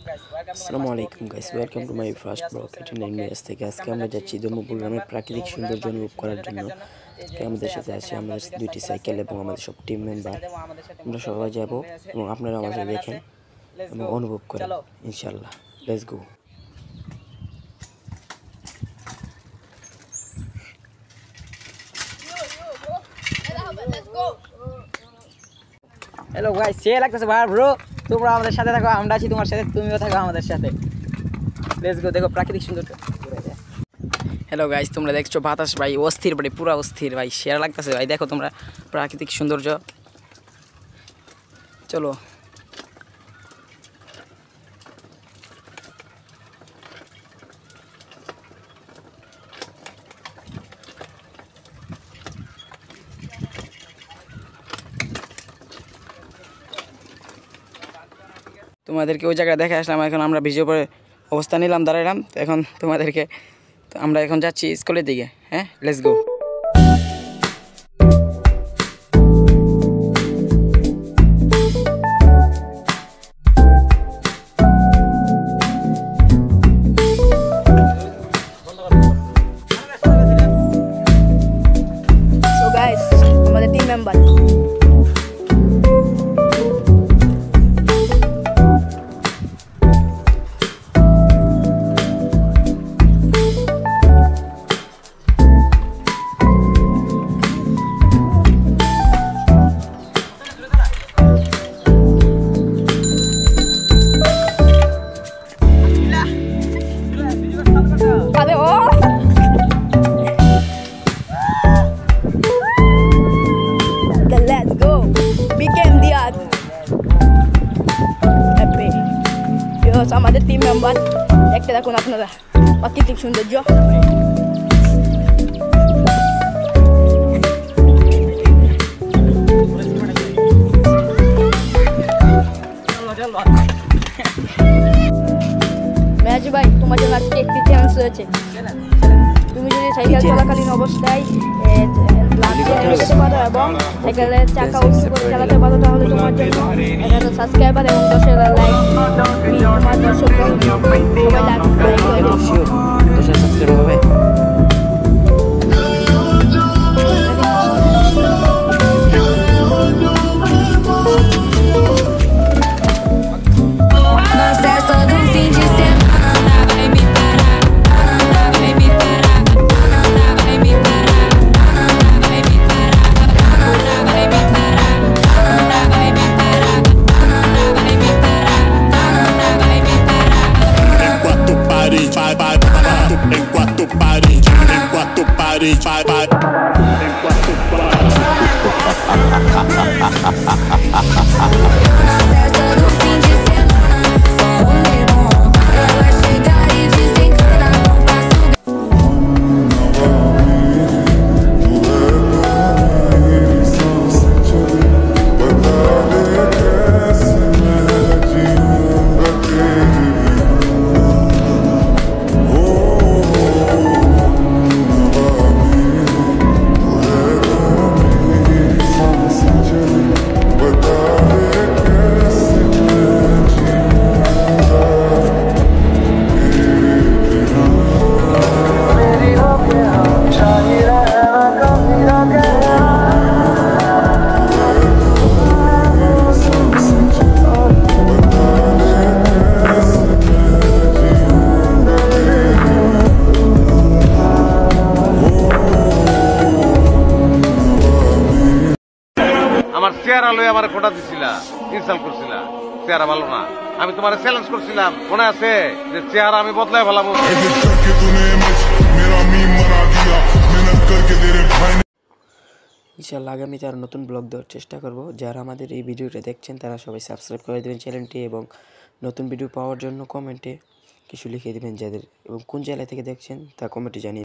আসসালামু আলাইকুম guys, welcome to my first blog 89 minutes থেকে। আজকে আমরা যাচ্ছি ধর্মপুর গ্রামের প্রাকৃতিক সৌন্দর্য অনুভব করার জন্য। আমাদের সাথে আছে আমাদের দুইটি সাইকেল এবং আমাদের সব টিম মেম্বার। আমরা সবাই যাব এবং আপনারা আমাদের দেখেন এবং অনুভব করেন ইনশাআল্লাহ। Let's go. হ্যালো গাইস, সে লাগতেছে ভাই ব্রো। তোমরা আমাদের সাথে থাকো, আমরা আছি তোমার সাথে, তুমিও থাকো আমাদের সাথে। Let's go. দেখো প্রাকৃতিক সৌন্দর্য। হ্যালো গাইস, তোমরা দেখছো বাতাস ভাই অস্থির, ভাই পুরা অস্থির ভাই, সেরা লাগতেছে ভাই। দেখো তোমরা প্রাকৃতিক সৌন্দর্য। চলো তোমাদেরকে ওই জায়গায় দেখে আসলাম। এখন আমরা ভিডিও পরে অবস্থান নিলাম, দাঁড়াইলাম। এখন তোমাদেরকে আমরা এখন যাচ্ছি স্কুলের দিকে। হ্যাঁ, লেটস গো। So guys, আমাদের টিম মেম্বার আমাদের টিম মেম্বার দেখতে থাকুন আপনারা প্রাকৃতিক সৌন্দর্য। মেয়াজি ভাই, তোমার জন্য আজকে একটি চ্যালেঞ্জ রয়েছে। তুমি যদি সাইকেল চলাকালীন অবস্থায় যেতে পারো এবং সাইকেলের চাকা উঁচু করে চালাতে পারো, তাহলে তোমার জন্য 1100 সাবস্ক্রাইবার এবং 10,000 লাইক। তোমার দর্শক সবাই লাইক হবে। আমার চেহারা লয়ে আমার ফোটা দিছিলা, ইনসাল্ট করছিলা, চেহারা ভালো না। আমি তোমার চ্যালেঞ্জ করছিলাম, মনে আছে যে চেহারা আমি বদলাই ফেলাম। ইনশাআল্লাহ আগামীতে আরও নতুন ব্লগ দেওয়ার চেষ্টা করব। যারা আমাদের এই ভিডিওটা দেখছেন তারা সবাই সাবস্ক্রাইব করে দেবেন চ্যানেলটি এবং নতুন ভিডিও পাওয়ার জন্য কমেন্টে কিছু লিখে দেবেন যাদের এবং কোন জেলা থেকে দেখছেন তা কমেন্টে জানিয়ে